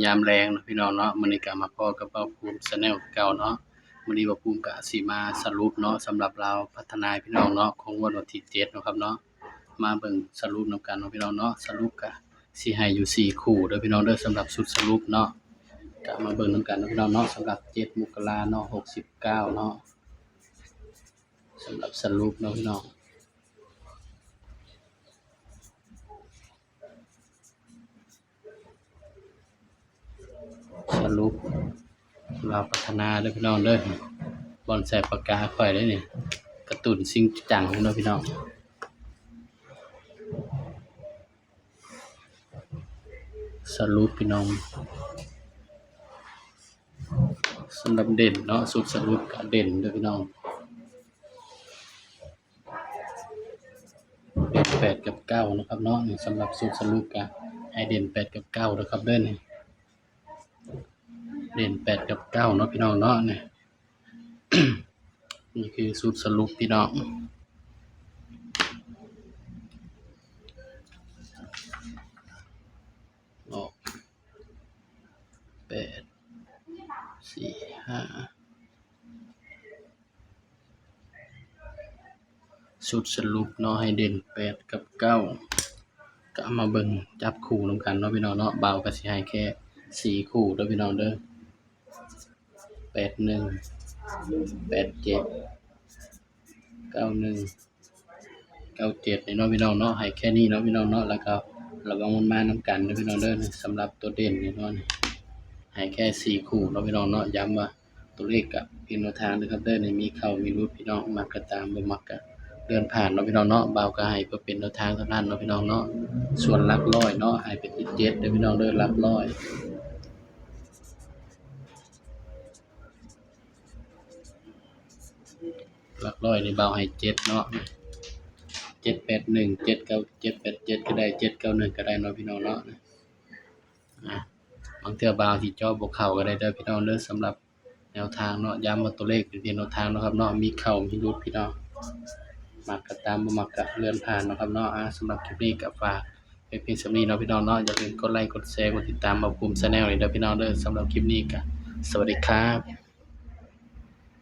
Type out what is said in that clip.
ยามแลงเนาะพี่น้องเนาะมื้อนี้ก็มาพ้อกับเบ้าภูมิ Channel คือเก่าเนาะมื้อนี้เบ้าภูมิก็สิมาสรุปเนาะสำหรับลาวพัฒนาให้พี่น้องเนาะของงวดวันที่7เนาะครับเนาะมาเบิ่งสรุปนำกันเนาะพี่น้องเนาะสรุปก็สิให้อยู่4คู่เด้อพี่น้องเด้อสำหรับชุดสรุปเนาะก็มาเบิ่งนำกันเนาะพี่น้องเนาะสำหรับ7มกราเนาะ69เนาะสำหรับสรุปเนาะพี่น้องสรุปลาวพัฒนาเด้อพี่น้องเด้อบอนใส่ปากกาข่อยเด้อนี่การ์ตูนซิงจังเนาะพี่น้องสรุปพี่น้องสำหรับเด่นเนาะสุดสรุปก็เด่นเด้อพี่น้องเด่น8กับ9นะครับเนาะนี่สำหรับสุดสรุปก็ให้เด่น8กับ9นะครับเด้อนี่เด่น8กับ9เนาะพี่น้องเนาะนี่ นี่คือสุดสรุปพี่น้องออก8 4 5สุดสรุปเนาะให้เด่น8กับ9ก็เอามาเบิ่งจับคู่นำกันเนาะพี่น้องเนาะเบาก็สิให้แค่4คู่เด้อพี่น้องเด้อ81 87 91 97นี่เนาะพี่น้องเนาะให้แค่นี้เนาะพี่น้องเนาะแล้วก็ระวังมันมานำกันเด้อพี่น้องเด้อสำหรับตัวเด่นนี่เนาะให้แค่4คู่เนาะพี่น้องเนาะย้ำว่าตัวเลขก็เป็นแนวทางเด้อครับเด้อนี่มีเข้ามีหลุดพี่น้องมักก็ตามบ่มักก็เลื่อนผ่านเนาะพี่น้องเนาะเบาก็ให้เพื่อเป็นแนวทางเท่านั้นเนาะพี่น้องเนาะส่วนหลักร้อยเนาะให้เป็นที่7เด้อพี่น้องเด้อหลักร้อยหลักร้อยนี่เบาให้7เนาะ781 797 787ก็ได้791ก็ได้เนาะพี่น้องเนาะบางเทื่อบางที่เจาะบ่เข้าก็ได้เด้อพี่น้องเด้อสำหรับแนวทางเนาะย้ำว่าตัวเลขเป็นเพียงแนวทางเนาะครับเนาะมีเข้ามีหลุดพี่น้องมักก็ตามบ่มักก็เลื่อนผ่านเนาะครับเนาะสำหรับคลิปนี้ก็ฝากไว้เพียงส่ำนี้เนาะพี่น้องเนาะอย่าลืมกดไลค์กดแชร์กดติดตามเบ้าภูมิ Channel นี่เด้อพี่น้องเด้อสำหรับคลิปนี้ก็สวัสดีครับ